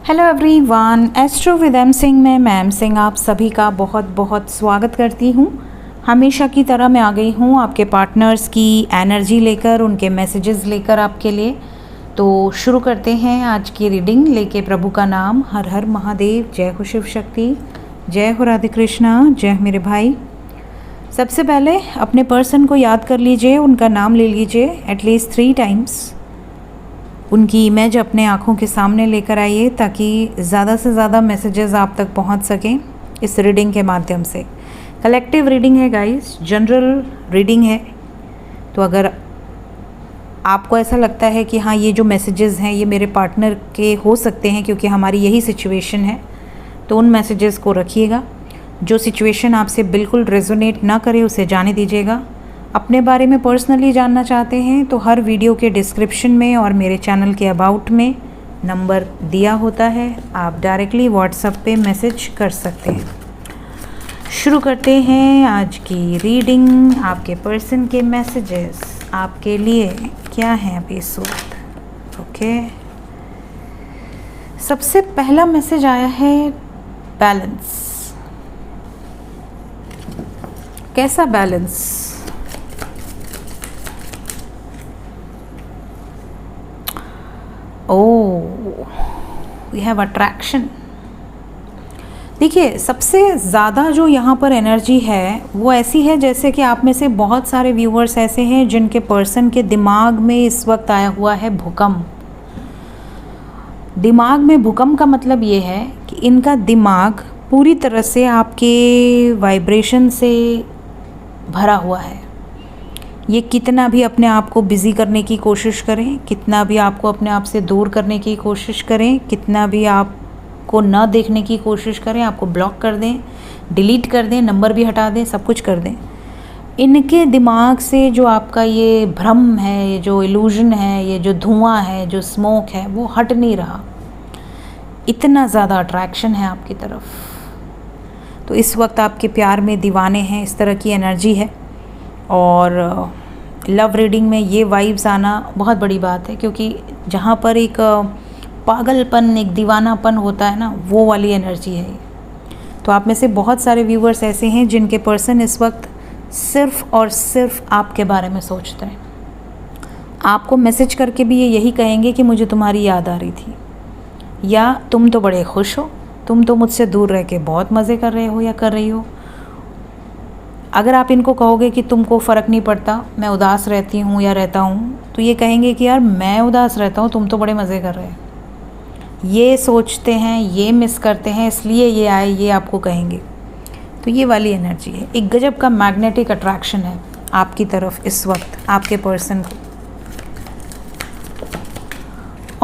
Hello everyone, astro with M Singh में ma'am Singh आप सभी का बहुत बहुत स्वागत करती हूँ। हमेशा की तरह मैं आ गई हूँ आपके पार्टनर्स की एनर्जी लेकर, उनके मैसेजेस लेकर आपके लिए। तो शुरू करते हैं आज की रीडिंग लेके प्रभु का नाम। हर हर महादेव, जय हो शिव शक्ति, जय हो राधे कृष्णा, जय मेरे भाई। सबसे पहले अपने पर्सन को याद कर लीजिए, उनका नाम ले लीजिए एटलीस्ट 3 टाइम्स। उनकी इमेज अपने आँखों के सामने लेकर आइए ताकि ज़्यादा से ज़्यादा मैसेजेस आप तक पहुंच सकें इस रीडिंग के माध्यम से। कलेक्टिव रीडिंग है गाइस, जनरल रीडिंग है। तो अगर आपको ऐसा लगता है कि हाँ ये जो मैसेजेस हैं ये मेरे पार्टनर के हो सकते हैं क्योंकि हमारी यही सिचुएशन है, तो उन मैसेजेस को रखिएगा। जो सिचुएशन आपसे बिल्कुल रेजोनेट ना करे उसे जाने दीजिएगा। अपने बारे में पर्सनली जानना चाहते हैं तो हर वीडियो के डिस्क्रिप्शन में और मेरे चैनल के अबाउट में नंबर दिया होता है, आप डायरेक्टली व्हाट्सएप पे मैसेज कर सकते हैं। शुरू करते हैं आज की रीडिंग। आपके पर्सन के मैसेजेस आपके लिए क्या हैं अभी इस वक्त। ओके, सबसे पहला मैसेज आया है बैलेंस। कैसा बैलेंस? We have attraction. देखिए, सबसे ज़्यादा जो यहाँ पर एनर्जी है वो ऐसी है जैसे कि आप में से बहुत सारे व्यूअर्स ऐसे हैं जिनके पर्सन के दिमाग में इस वक्त आया हुआ है भूकंप। दिमाग में भूकंप का मतलब ये है कि इनका दिमाग पूरी तरह से आपके वाइब्रेशन से भरा हुआ है। ये कितना भी अपने आप को बिज़ी करने की कोशिश करें, कितना भी आपको अपने आप से दूर करने की कोशिश करें, कितना भी आपको न देखने की कोशिश करें, आपको ब्लॉक कर दें, डिलीट कर दें, नंबर भी हटा दें, सब कुछ कर दें, इनके दिमाग से जो आपका ये भ्रम है, ये जो इल्यूजन है, ये जो धुआं है, जो स्मोक है, वो हट नहीं रहा। इतना ज़्यादा अट्रैक्शन है आपकी तरफ। तो इस वक्त आपके प्यार में दीवाने हैं, इस तरह की एनर्जी है। और लव रीडिंग में ये वाइब्स आना बहुत बड़ी बात है क्योंकि जहाँ पर एक पागलपन, एक दीवानापन होता है ना, वो वाली एनर्जी है। तो आप में से बहुत सारे व्यूअर्स ऐसे हैं जिनके पर्सन इस वक्त सिर्फ़ और सिर्फ आपके बारे में सोचते हैं। आपको मैसेज करके भी ये यही कहेंगे कि मुझे तुम्हारी याद आ रही थी, या तुम तो बड़े खुश हो, तुम तो मुझसे दूर रह के बहुत मज़े कर रहे हो या कर रही हो। अगर आप इनको कहोगे कि तुमको फ़र्क नहीं पड़ता, मैं उदास रहती हूँ या रहता हूँ, तो ये कहेंगे कि यार मैं उदास रहता हूँ, तुम तो बड़े मज़े कर रहे हो। ये सोचते हैं, ये मिस करते हैं, इसलिए ये आए, ये आपको कहेंगे। तो ये वाली एनर्जी है। एक गजब का मैग्नेटिक अट्रैक्शन है आपकी तरफ इस वक्त, आपके पर्सन को।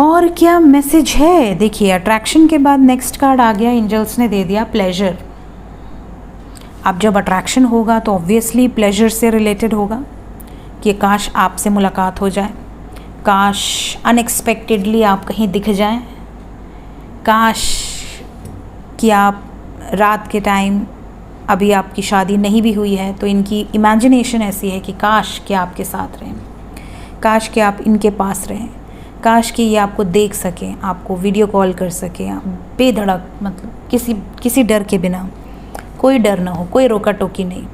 और क्या मैसेज है? देखिए, अट्रैक्शन के बाद नेक्स्ट कार्ड आ गया, एंजल्स ने दे दिया प्लेजर। अब जब अट्रैक्शन होगा तो ऑब्वियसली प्लेजर से रिलेटेड होगा कि काश आपसे मुलाकात हो जाए, काश अनएक्सपेक्टेडली आप कहीं दिख जाएं, काश कि आप रात के टाइम, अभी आपकी शादी नहीं भी हुई है तो इनकी इमेजिनेशन ऐसी है कि काश कि आपके साथ रहें, काश कि आप इनके पास रहें, काश कि ये आपको देख सकें, आपको वीडियो कॉल कर सकें, आप बेधड़क, मतलब किसी डर के बिना, कोई डर ना हो, कोई रोका टोकी नहीं।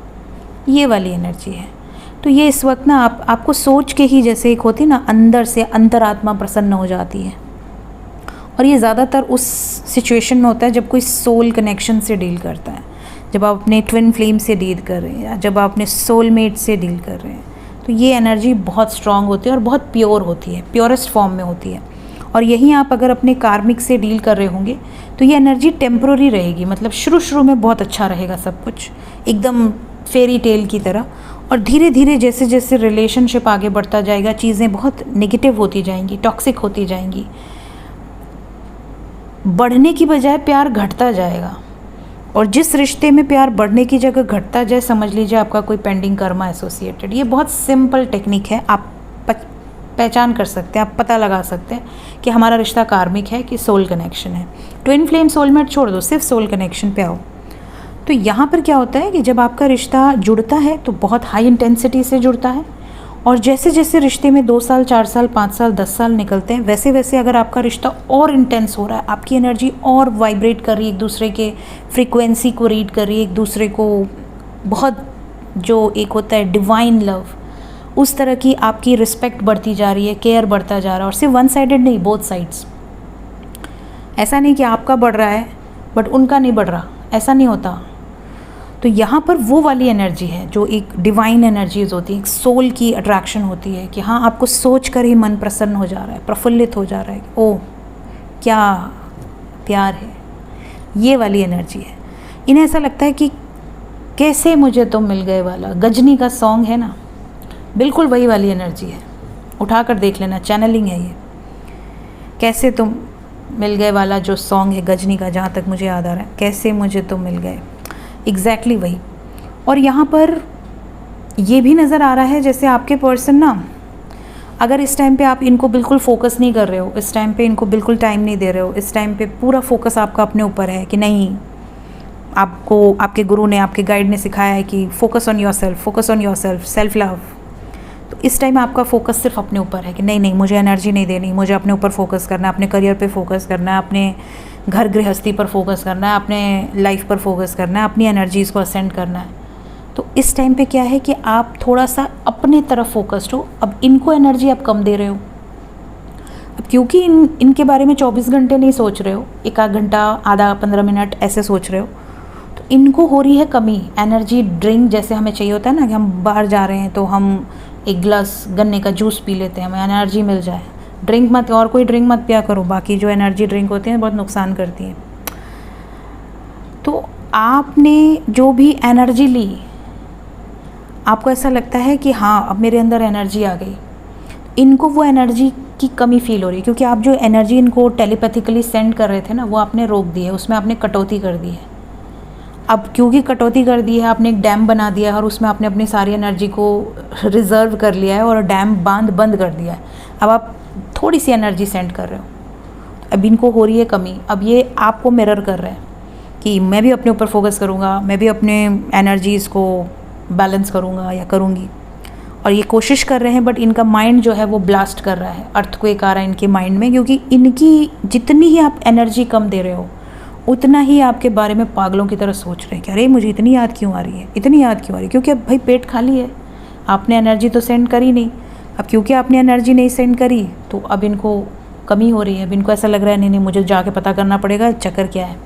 ये वाली एनर्जी है। तो ये इस वक्त ना आपको सोच के ही, जैसे एक होती ना, अंदर से अंतरात्मा प्रसन्न हो जाती है। और ये ज़्यादातर उस सिचुएशन में होता है जब कोई सोल कनेक्शन से डील करता है, जब आप अपने ट्विन फ्लेम से डील कर रहे हैं या जब आप अपने सोलमेट से डील कर रहे हैं। तो ये एनर्जी बहुत स्ट्रांग होती है और बहुत प्योर होती है, प्योरेस्ट फॉर्म में होती है। और यहीं आप अगर अपने कार्मिक से डील कर रहे होंगे तो ये एनर्जी टेम्प्रोरी रहेगी, मतलब शुरू में बहुत अच्छा रहेगा सब कुछ, एकदम फेरी टेल की तरह। और धीरे धीरे जैसे जैसे रिलेशनशिप आगे बढ़ता जाएगा, चीज़ें बहुत नेगेटिव होती जाएंगी, टॉक्सिक होती जाएंगी। बढ़ने की बजाय प्यार घटता जाएगा। और जिस रिश्ते में प्यार बढ़ने की जगह घटता जाए, समझ लीजिए आपका कोई पेंडिंग कर्मा एसोसिएटेड। ये बहुत सिंपल टेक्निक है, आप पहचान कर सकते हैं, आप पता लगा सकते हैं कि हमारा रिश्ता कार्मिक है कि सोल कनेक्शन है। ट्विन फ्लेम सोलमेट छोड़ दो, सिर्फ सोल कनेक्शन पे आओ। तो यहाँ पर क्या होता है कि जब आपका रिश्ता जुड़ता है तो बहुत हाई इंटेंसिटी से जुड़ता है और जैसे जैसे रिश्ते में 2 साल 4 साल 5 साल 10 साल निकलते हैं, वैसे वैसे अगर आपका रिश्ता और इंटेंस हो रहा है, आपकी एनर्जी और वाइब्रेट कर रही है, एक दूसरे के फ्रीक्वेंसी को रीड कर रही है, एक दूसरे को बहुत जो एक होता है डिवाइन लव, उस तरह की आपकी रिस्पेक्ट बढ़ती जा रही है, केयर बढ़ता जा रहा है। और सिर्फ वन साइडेड नहीं, बोथ साइड्स। ऐसा नहीं कि आपका बढ़ रहा है बट उनका नहीं बढ़ रहा, ऐसा नहीं होता। तो यहाँ पर वो वाली एनर्जी है जो एक डिवाइन एनर्जीज होती है, एक सोल की अट्रैक्शन होती है कि हाँ, आपको सोच कर ही मन प्रसन्न हो जा रहा है, प्रफुल्लित हो जा रहा है, ओह क्या प्यार है, ये वाली एनर्जी है। इन्हें ऐसा लगता है कि कैसे मुझे तुम मिल गए वाला गजनी का सॉन्ग है ना, बिल्कुल वही वाली एनर्जी है। उठा कर देख लेना, चैनलिंग है ये। कैसे तुम मिल गए वाला जो सॉन्ग है गजनी का, जहाँ तक मुझे याद आ रहा है, कैसे मुझे तुम मिल गए, एग्जैक्टली वही। और यहाँ पर ये भी नज़र आ रहा है जैसे आपके पर्सन ना, अगर इस टाइम पे आप इनको बिल्कुल फोकस नहीं कर रहे हो, इस टाइम पे इनको बिल्कुल टाइम नहीं दे रहे हो, इस टाइम पे पूरा फोकस आपका अपने ऊपर है कि नहीं, आपको आपके गुरु ने, आपके गाइड ने सिखाया है कि focus on your self, focus on your self, self love. तो इस टाइम आपका फोकस सिर्फ अपने ऊपर है कि नहीं नहीं, मुझे एनर्जी नहीं देनी, मुझे अपने ऊपर फोकस करना है, अपने करियर पे फोकस करना है, अपने घर गृहस्थी पर फोकस करना है, अपने लाइफ पर फोकस करना है, अपनी एनर्जीज़ को असेंड करना है। तो इस टाइम पे क्या है कि आप थोड़ा सा अपने तरफ फोकस्ड हो। अब इनको एनर्जी आप कम दे रहे हो, अब क्योंकि इनके बारे में 24 घंटे नहीं सोच रहे हो, एक आध घंटा, आधा 15 मिनट ऐसे सोच रहे हो, तो इनको हो रही है कमी। एनर्जी ड्रिंक जैसे हमें चाहिए होता है ना, कि हम बाहर जा रहे हैं तो हम एक गिलास गन्ने का जूस पी लेते हैं, हमें एनर्जी मिल जाए। ड्रिंक मत, और कोई ड्रिंक मत पिया करो, बाकी जो एनर्जी ड्रिंक होती हैं बहुत नुकसान करती हैं। तो आपने जो भी एनर्जी ली, आपको ऐसा लगता है कि हाँ, अब मेरे अंदर एनर्जी आ गई। इनको वो एनर्जी की कमी फील हो रही है, क्योंकि आप जो एनर्जी इनको टेलीपैथिकली सेंड कर रहे थे ना, वो आपने रोक दी है, उसमें आपने कटौती कर दी है। अब क्योंकि कटौती कर दी है, आपने एक डैम बना दिया है और उसमें आपने अपनी सारी एनर्जी को रिज़र्व कर लिया है और डैम बांध बंद कर दिया है। अब आप थोड़ी सी एनर्जी सेंड कर रहे हो, अब इनको हो रही है कमी। अब ये आपको मिरर कर रहे हैं कि मैं भी अपने ऊपर फोकस करूँगा, मैं भी अपने एनर्जीज़ को बैलेंस करूँगा या करूँगी। और ये कोशिश कर रहे हैं, बट इनका माइंड जो है वो ब्लास्ट कर रहा है, अर्थक्वेक आ रहा है इनके माइंड में, क्योंकि इनकी जितनी ही आप एनर्जी कम दे रहे हो, उतना ही आपके बारे में पागलों की तरह सोच रहे हैं कि अरे मुझे इतनी याद क्यों आ रही है, इतनी याद क्यों आ रही है। क्योंकि अब भाई पेट खाली है, आपने एनर्जी तो सेंड करी नहीं। अब क्योंकि आपने एनर्जी नहीं सेंड करी, तो अब इनको कमी हो रही है। अब इनको ऐसा लग रहा है नहीं नहीं, मुझे जाके पता करना पड़ेगा चक्कर क्या है।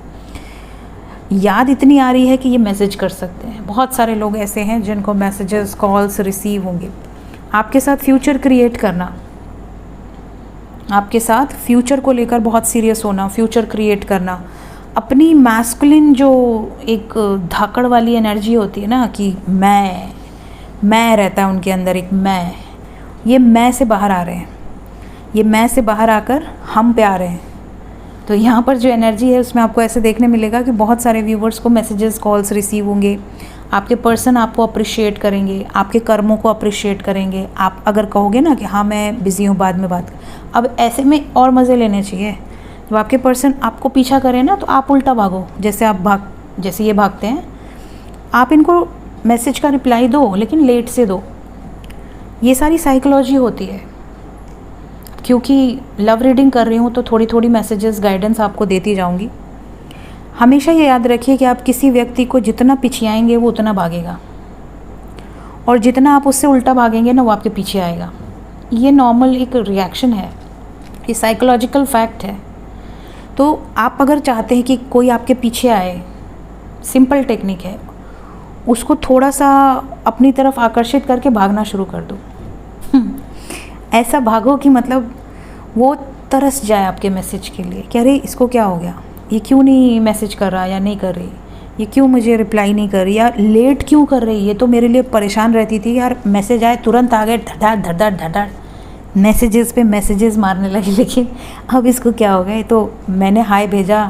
याद इतनी आ रही है कि ये मैसेज कर सकते हैं। बहुत सारे लोग ऐसे हैं जिनको मैसेजेस, कॉल्स रिसीव होंगे। आपके साथ फ्यूचर क्रिएट करना, आपके साथ फ्यूचर को लेकर बहुत सीरियस होना, फ्यूचर क्रिएट करना, अपनी मैस्कुलिन जो एक धाकड़ वाली एनर्जी होती है ना, कि मैं रहता है उनके अंदर एक मैं, ये मैं से बाहर आ रहे हैं, ये मैं से बाहर आकर हम पे आ रहे हैं। तो यहाँ पर जो एनर्जी है उसमें आपको ऐसे देखने मिलेगा कि बहुत सारे व्यूवर्स को मैसेजेस, कॉल्स रिसीव होंगे। आपके पर्सन आपको अप्रिशिएट करेंगे, आपके कर्मों को अप्रिशिएट करेंगे। आप अगर कहोगे ना कि हाँ मैं बिज़ी हूँ, बाद में बात, अब ऐसे में और मज़े लेने चाहिए। जब आपके पर्सन आपको पीछा करें ना, तो आप उल्टा भागो, जैसे ये भागते हैं। आप इनको मैसेज का रिप्लाई दो, लेकिन लेट से दो। ये सारी साइकोलॉजी होती है। क्योंकि लव रीडिंग कर रही हूँ तो थोड़ी थोड़ी मैसेजेस, गाइडेंस आपको देती जाऊँगी। हमेशा ये याद रखिए कि आप किसी व्यक्ति को जितना पिछियाएंगे वो उतना भागेगा, और जितना आप उससे उल्टा भागेंगे ना, वो आपके पीछे आएगा। ये नॉर्मल एक रिएक्शन है, ये साइकोलॉजिकल फैक्ट है। तो आप अगर चाहते हैं कि कोई आपके पीछे आए, सिंपल टेक्निक है, उसको थोड़ा सा अपनी तरफ आकर्षित करके भागना शुरू कर दो। ऐसा भागो कि मतलब वो तरस जाए आपके मैसेज के लिए कि अरे इसको क्या हो गया, ये क्यों नहीं मैसेज कर रहा या नहीं कर रही, ये क्यों मुझे रिप्लाई नहीं कर रही, या लेट क्यों कर रही। ये तो मेरे लिए परेशान रहती थी यार, मैसेज आए तुरंत आ गए, धड़ाड़ धड़ाड़ धड़ाड़ मैसेजेस पे मैसेजेस मारने लगी, लेकिन अब इसको क्या हो गया। तो मैंने हाय भेजा,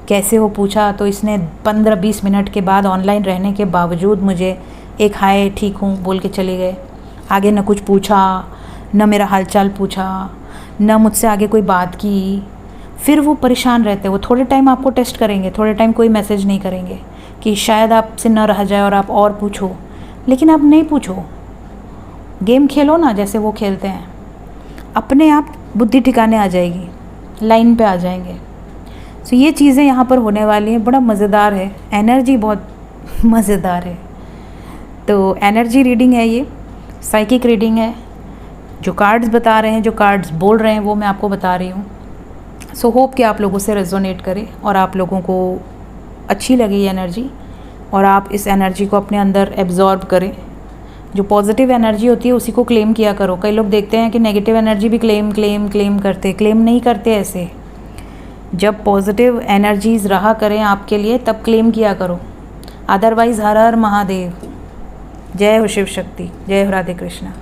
कैसे हो पूछा, तो इसने 15-20 मिनट के बाद ऑनलाइन रहने के बावजूद मुझे एक हाय ठीक हूँ बोल के चले गए। आगे न कुछ पूछा, न मेरा हालचाल पूछा, न मुझसे आगे कोई बात की। फिर वो परेशान रहते, वो थोड़े टाइम आपको टेस्ट करेंगे, थोड़े टाइम कोई मैसेज नहीं करेंगे कि शायद आपसे न रह जाए और आप और पूछो, लेकिन आप नहीं पूछो। गेम खेलो ना जैसे वो खेलते हैं, अपने आप बुद्धि ठिकाने आ जाएगी, लाइन पे आ जाएंगे। सो ये चीज़ें यहाँ पर होने वाली हैं। बड़ा मज़ेदार है, एनर्जी बहुत मज़ेदार है। तो एनर्जी रीडिंग है, ये साइकिक रीडिंग है। जो कार्ड्स बता रहे हैं, जो कार्ड्स बोल रहे हैं, वो मैं आपको बता रही हूँ। सो होप कि आप लोगों से रेजोनेट करे और आप लोगों को अच्छी लगे ये एनर्जी, और आप इस एनर्जी को अपने अंदर एब्जॉर्ब करें। जो पॉजिटिव एनर्जी होती है उसी को क्लेम किया करो। कई लोग देखते हैं कि नेगेटिव एनर्जी भी क्लेम करते। क्लेम नहीं करते ऐसे। जब पॉजिटिव एनर्जीज रहा करें आपके लिए तब क्लेम किया करो, अदरवाइज़ हर हर महादेव, जय हो शिव शक्ति, जय हो राधे कृष्णा।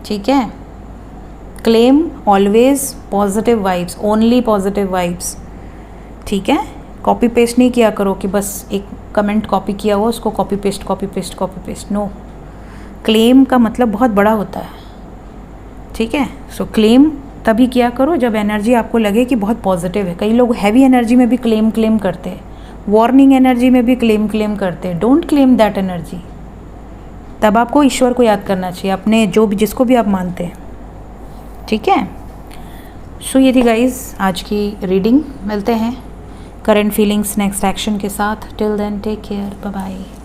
ठीक है, claim always positive vibes, only positive vibes. ठीक है, कॉपी पेस्ट नहीं किया करो कि बस एक कमेंट कॉपी किया हो उसको कॉपी पेस्ट। नो, क्लेम का मतलब बहुत बड़ा होता है। ठीक है, सो क्लेम तभी किया करो जब एनर्जी आपको लगे कि बहुत पॉजिटिव है। कई लोग हैवी एनर्जी में भी क्लेम करते हैं, वार्निंग एनर्जी में भी क्लेम करते हैं। Don't claim that energy. तब आपको ईश्वर को याद करना चाहिए, अपने जो भी जिसको भी आप मानते हैं। ठीक है, सो ये थी गाइज आज की रीडिंग। मिलते हैं करंट फीलिंग्स नेक्स्ट एक्शन के साथ। Till then take care, bye bye.